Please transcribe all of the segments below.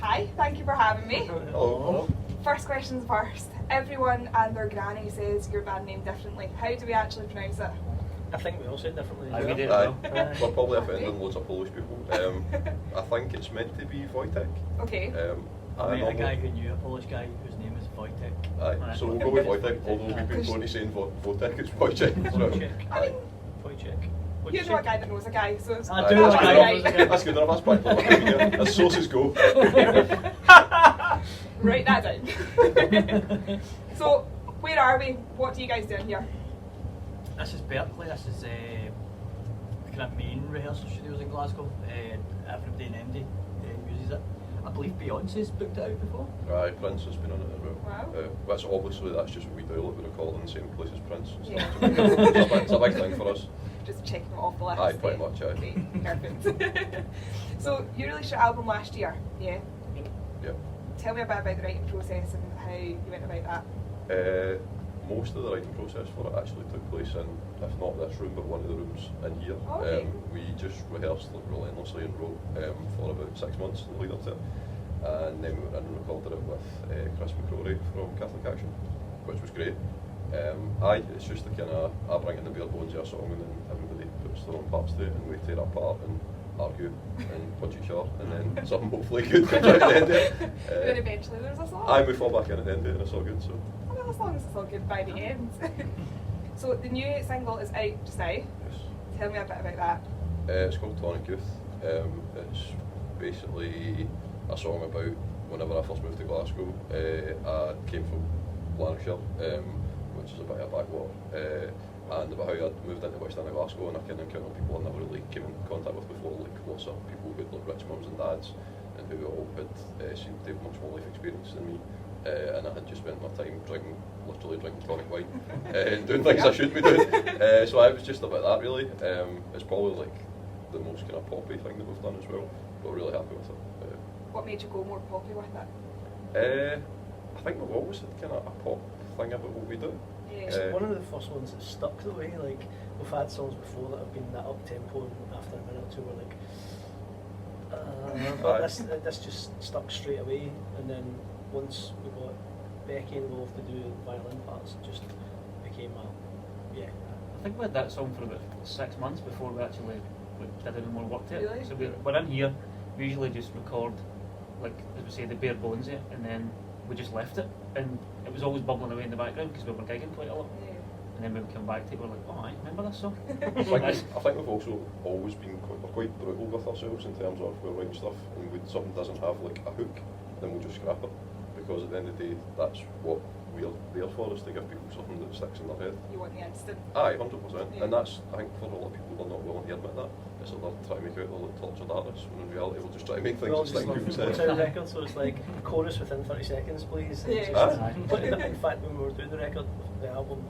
Hi, thank you for having me. Hello. First questions first. Everyone and their granny says your band name differently. How do we actually pronounce it? I think we all say it differently. Aye, we do. We're probably offending loads of Polish people. I think it's meant to be Wojtek. Okay. I met a guy who knew a Polish guy whose name is Wojtek. Aye, so we'll go with Wojtek, although we've been prone to saying Wojtek, it's Wojtek. Wojtek. Wojtek. You know a guy that knows a guy, so it's I do know a guy that knows a guy. That's good enough, that's practically as sources go. Write that down. So, where are we? What do you guys do in here? This is Berkeley. This is the kind of main rehearsal studios in Glasgow. Everybody in MD uses it. I believe Beyonce's booked it out before. Aye, Prince has been on it as well. Wow. That's obviously, that's just what we do, like we record in the same place as Prince. Yeah. It's a big thing for us. Just checking it off the list. Aye, pretty much, aye. Okay, perfect. So, you released your album last year, yeah? Yeah. Tell me a bit about the writing process and how you went about that. Most of the writing process for it actually took place in, if not this room, but one of the rooms in here. Okay. We just rehearsed relentlessly and wrote for about 6 months in the lead up to it. And then we went in and recorded it with Chris McCrory from Catholic Action, which was great. It's just the kind of, I bring in the bare bones of a song and then everybody puts their own parts to it and we tear it apart and argue and punch each other and then something hopefully good comes out at the end of it. Then eventually there's a song. We fall back in at the end of it and it's all good. So. Well, as long as it's all good by the end. So the new single is out just now. Yes. Tell me a bit about that. It's called Tonic Youth. It's basically a song about whenever I first moved to Glasgow. I came from Lanarkshire, which is a bit of a backwater, and about how I'd moved into West End of Glasgow and I kind of encountered people I never really came in contact with before, like lots of people who had like rich mums and dads and who all had seemed to have much more life experience than me. And I had just spent my time literally drinking tonic wine and doing things I shouldn't be doing. So I was just about that really. It's probably like the most kind of poppy thing that we've done as well, but we're really happy with it. What made you go more poppy with it? I think we've always had kind of a pop thing about what we do. Yeah. It's one of the first ones that stuck the way. Like we've had songs before that have been that up tempo, and after a minute or two we're like, but this just stuck straight away. And then once we got Becky involved to do violin parts, it just became I think we had that song for about 6 months before we actually did any more work to it. Really? So we're in here, we usually just record, like as we say, the bare bones of it, and then we just left it, and it was always bubbling away in the background because we were gigging quite a lot. Yeah. And then when we come back to it, we're like, oh, I remember this song. I think we've also always been quite brutal with ourselves in terms of we're writing stuff and when something doesn't have like a hook, then we'll just scrap it. Because at the end of the day, that's what we're there for, is to give people something that sticks in their head. You want the instant. Aye, 100%. Yeah. And that's, I think for a lot of people, they're not willing to admit that. It's like they're trying to make out they're like tortured artists, when in reality we're just trying to make things that stick in people's heads. record, so it's like chorus within 30 seconds, please. Yeah. In fact, when we were doing the record, the album,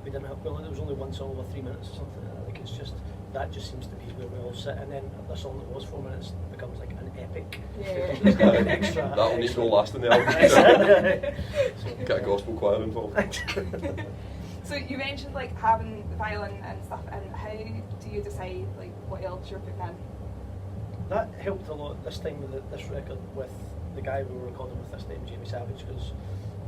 we didn't have, well, there was only one song over 3 minutes or something like that. Like it's just, that just seems to be where we all sit, and then the song that was 4 minutes becomes like an epic. Yeah. It's got an extra. That'll need no last in the album. Get a gospel choir involved. So you mentioned like having the violin and stuff, and how do you decide like what else you're putting in? That helped a lot this time with this record with the guy we were recording with this time, Jamie Savage, because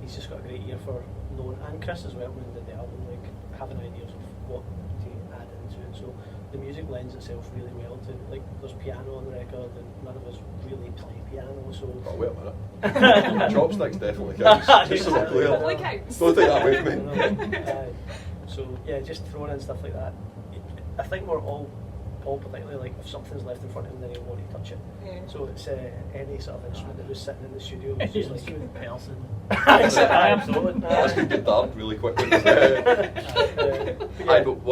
he's just got a great ear for knowing, and Chris as well when he did the album, like having ideas of what to add into it. So the music lends itself really well to, like, there's piano on the record and none of us really play piano, so... Oh, wait a minute. Chopsticks definitely counts, just so we're clear. Totally counts. Don't take that away from me. So yeah, just throwing in stuff like that. I think we're all particularly like, if something's left in front of him then he'll want to touch it. Yeah. So it's any sort of instrument that was sitting in the studio was just like... person. Absolutely. That's been get dark really quickly. But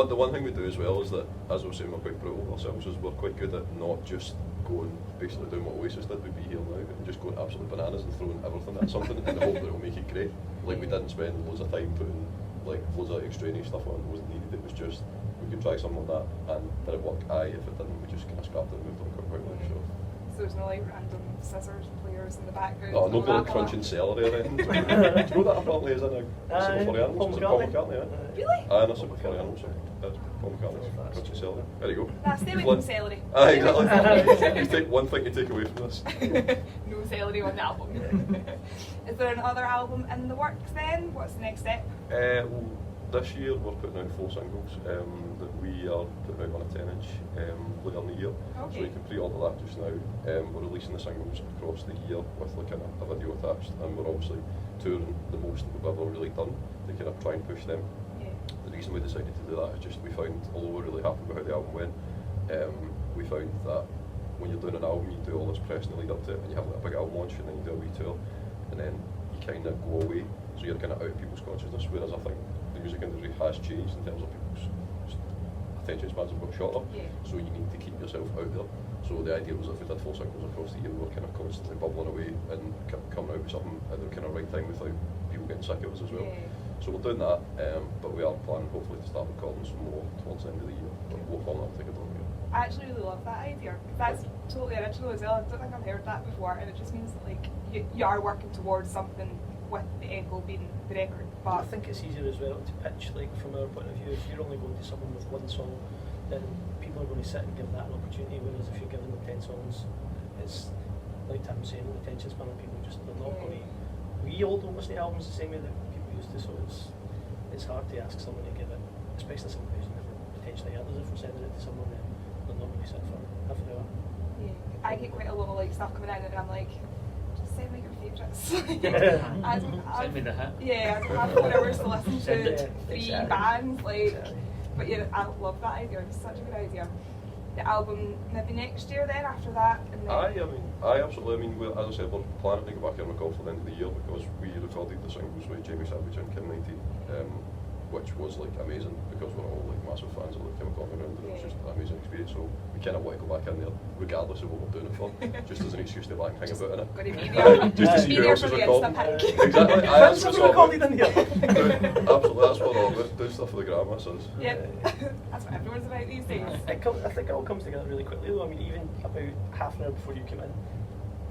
the one thing we do as well is that, as I was saying, we're quite brutal ourselves, is we're quite good at not just going, basically doing what Oasis did with Be Here Now, and just going absolutely bananas and throwing everything at something in the hope that it'll make it great. Like, we didn't spend loads of time putting like loads of extraneous stuff on, it wasn't needed, it was just, we could try something like that, and did it work? Aye. If it didn't, we just kind of scrapped it and moved on quite quickly. So So there's no like random scissors players in the background. No, all nobody like that crunching lot. celery or anything. Do you know that apparently is in a Super for Animals? Paul Is it Paul McCartney? McCartney, yeah? Really? Aye, in a Super for Animals. That's Paul McCartney's crunching celery. There you go. Nah, stay away You've from celery. Aye, Stay away from celery. exactly. You take one thing you take away from this. No celery on the album. Is there another album in the works then? What's the next step? Well, this year we're putting out 4 singles that we are putting out on a 10-inch later in the year. So Okay. you can pre-order that just now. We're releasing the singles across the year with like a video attached, and we're obviously touring the most that we've ever really done to kind of try and push them. Yeah. The reason we decided to do that is just we found, although we're really happy with how the album went, we found that when you're doing an album, you do all this press in the lead up to it, and you have like a big album launch, and then you do a wee tour, and then you kind of go away, so you're kind of out of people's consciousness. Whereas I think the music industry has changed in terms of people's attention spans have got shorter, Yeah. so you need to keep yourself out there. So the idea was if we did 4 singles across the year, we were kind of constantly bubbling away and coming out with something at the kind of right time without people getting sick of us as well. Yeah. So we're doing that, but we are planning hopefully to start recording some more towards the end of the year. But we'll follow that take a long year. I actually really love that idea. That's totally original as well. I don't think I've heard that before, and it just means that like you are working towards something with the end goal being the record. I But think it's easier as well to pitch, like from our point of view. If you're only going to someone with 1 song, then people are going to sit and give that an opportunity. Whereas if you're giving them 10 songs, it's like Tim was saying, the attention span of people just they're not going to. We all don't listen to albums the same way that people used to, so it's hard to ask someone to give it, especially someone who's never potentially heard us. If we're sending it to someone, then they're not going to sit for half an hour. yeah, I get quite a lot of like stuff coming in, and I'm like, just send me your favourites. I don't have, Send me the hit. yeah, I don't have 4 hours to listen Send to it. 3 Exactly. bands. Like, Exactly. but yeah, I love that idea. It's such a good idea. The album maybe next year then after that, and then I absolutely. I mean, as I said, we're planning to go back and record for the end of the year because we recorded the singles with Jamie Savage and Kim 19, which was like amazing because we're all like massive fans of like Chemical Underground, and it was just an amazing experience. So we kind of want to go back in there, regardless of what we're doing it for, just as an excuse to go back and hang about in it. going to be there. Just to see be who there else for is the recording. Insta pic. Exactly. Aye, that's what it's all recorded about. in here. Absolutely, that's what we're all about. Doing stuff for the gram, that's us. Yep, that's what everyone's about these days. I think it all comes together really quickly though. I mean, even about half an hour before you came in,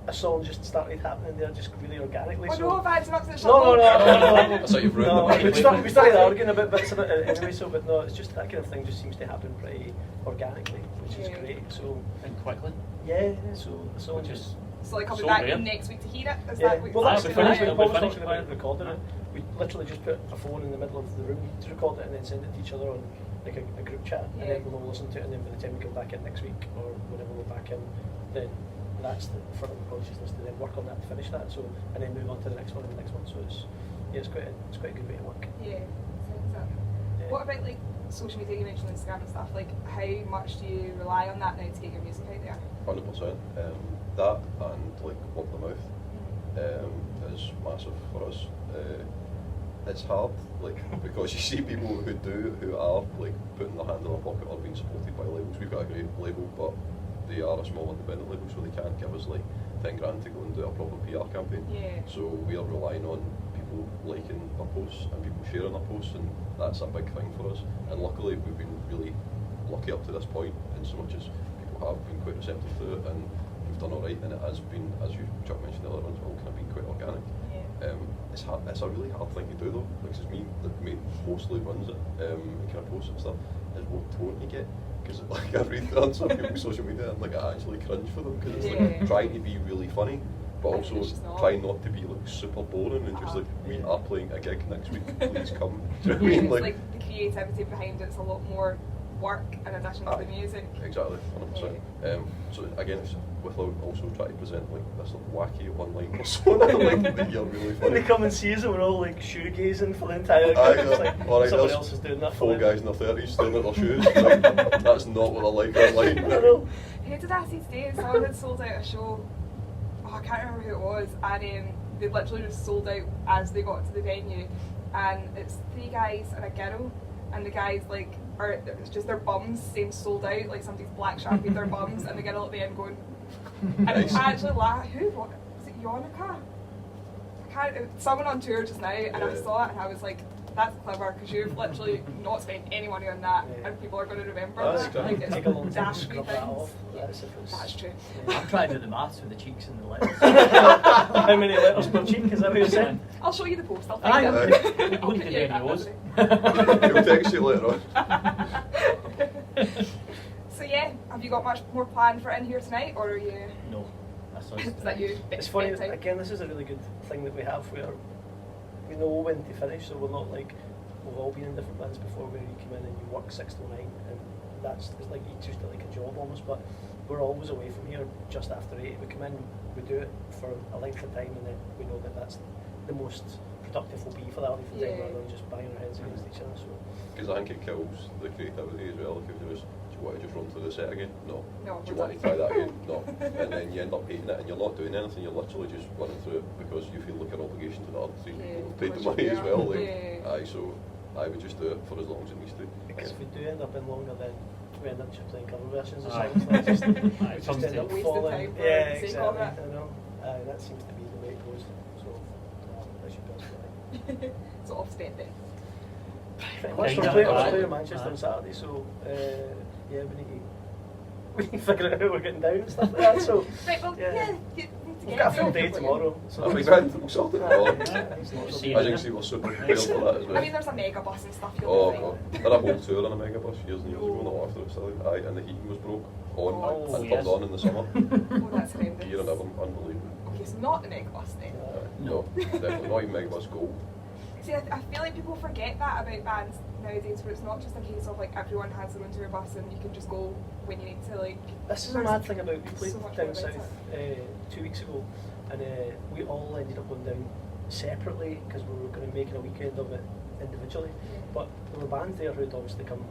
a song just started happening there just really organically. Oh so no, I've had some upset no. That's how you've ruined No, it. we started arguing about bits of it anyway, so but no, it's just that kind of thing just seems to happen pretty organically, which is Yeah. great. So And quickly. yeah, so the song Which just is So like coming So back rare. next week to hear it? Is yeah. that what Well, that's That'll the be thing. finished, When Paul was it'll be talking about finished. recording it, we literally just put a phone in the middle of the room to record it and then send it to each other on like a group chat, and Yeah. then we'll all listen to it, and then by the time we come back in next week or whenever we're back in, then that's the front of the consciousness to then work on that to finish that. So and then move on to the next one and the next one. So it's quite a good way to work. Yeah. Sounds that. Yeah. What about like social media? You mentioned Instagram and stuff. Like, how much do you rely on that now to get your music out there? 100%. That and like word of mouth is massive for us. It's hard, like because you see people who are like putting their hand in their pocket or being supported by labels. We've got a great label, but they are a small independent label, so they can't give us like 10 grand to go and do a proper PR campaign. Yeah. So we are relying on people liking our posts and people sharing our posts, and that's a big thing for us. And luckily, we've been really lucky up to this point, in so much as people have been quite receptive to it, and we've done all right. And it has been, as Chuck mentioned earlier, it's all kind of been quite organic. Yeah. It's hard. It's a really hard thing to do though, because it's me that mostly runs it, and kind of posts and stuff. Is what tone you get, because like I read on some people's social media and like I actually cringe for them because it's Yeah. like trying to be really funny, but And also it's just not. trying not to be like super boring and just like we are playing a gig next week, please come. Do you know what I Yeah, mean? it's like the creativity behind it's a lot more work in addition to Aye. the music. Exactly, 100%. So again, it's without also trying to present like this like, wacky online persona, like that you're really When they funny. come and see us and we're all like shoegazing for the entire group, Aye, it's like alright, someone there's else is doing that for 4 them. guys in their 30s staring at their shoes. Like, that's not what I like online. I know. Who did I see today? Someone had sold out a show. Oh, I can't remember who it was. And they literally just sold out as they got to the venue. And it's 3 guys and a girl. And the guys like, or it's just their bums saying sold out. Like somebody's black sharpied their bums, and the girl at the end going. And Nice. I actually laughed. Who? What? Was it Yonica? I can't. Someone on tour just now, and I Yeah. saw it, and I was like, That's clever because you've literally not spent any money on that, Yeah. and people are going to remember That's that. good. Like, it's Take a long time to dash scrub wee that things. off. That's if it's- That's true. I've tried with the maths with the cheeks and the letters. How many letters per cheek? Is that what you're saying? I'll show you the post. I'll Aye, find it. okay. I'll Wouldn't put do you in any that of memory. He'll text you later on. So yeah, have you got much more planned for in here tonight, or are you? No, that's Is that you? It's funny, bedtime? again, this is a really good thing that we have where we know when to finish, so we're not like, we've all been in different bands before where you come in and you work 6 till 9, and it's like you treat it like a job almost, but we're always away from here just after 8. We come in, we do it for a length of time, and then we know that that's the most productive we'll be for that length of time, Yeah. rather than just banging our heads against each other. So Because I think it kills the creativity as well. If you just, do you want to just run through the set again? No. No, Do you we're want to done. try that again? No. And then you end up hating it and you're not doing anything, you're literally just running through it because you feel like an obligation to the other 3 people who paid the Yeah, money as well. Like, yeah. aye, so I would just do it for as long as it needs to. because if we do end up in longer, then we end up just playing cover versions of Aye. songs. Like just, Aye, we it just comes end to up wasted falling. time for Yeah, the sake of exactly. it. I know. That seems to be the way it goes. So that should be us. So off spent then. Let's Yeah, play aye. in Manchester Aye. on Saturday, so yeah, we need to figure out how we're getting down and stuff like that. So Right, well, Yeah. yeah. You need to we've get got a full there. day tomorrow. So That'll be grand, we'll sort it all. It's not so See bad. I think we're super prepared for that as well. I mean, there's a mega bus and stuff. You'll Oh be god, fine. did a whole tour on a megabus years and years ago and all after it still. Aye, and the heating was broke on Oh, and yes. turned on in the summer. Oh, that's horrendous. Gear and everything, unbelievable. Okay, so not the mega bus then. No, definitely not even megabus gold. See, I feel like people forget that about bands nowadays, where it's not just a case of like everyone has their own tour bus and you can just go when you need to. Like, This is a mad thing about we played so much down more about south 2 weeks ago, and we all ended up going down separately because we were going to make a weekend of it individually. Yeah. But there were bands there who'd obviously come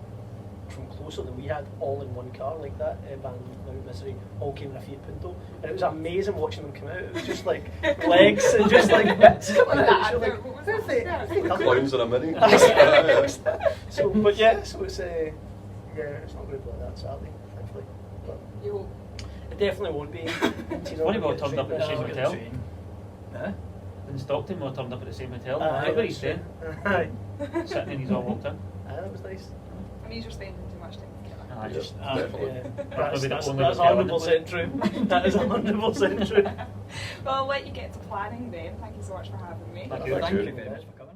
from closer than we had, all in one car, like that band Mount Misery all came in a Fiat Punto, and it was amazing watching them come out. It was just like legs and just like bits. What was that You're like, advert? What was that? "Where's Clowns in a mini. So, but yeah, so it's yeah, it's not going to be like that Saturday, thankfully. But You hope. it definitely won't be. Funny we all turned up at the same hotel. Huh? In Stockton, we all turned up at the same hotel. Aye, Everybody's that's staying. true. Aye. Sitting and he's all walked in. That was nice. I mean, you're spending too much time together. Aye, just Definitely. Yeah. That's maybe the only That's hotel in 100% true. That is 100% true. Well, I'll let you get to planning then. Thank you so much for having me. Thank you. Thank you very much for coming.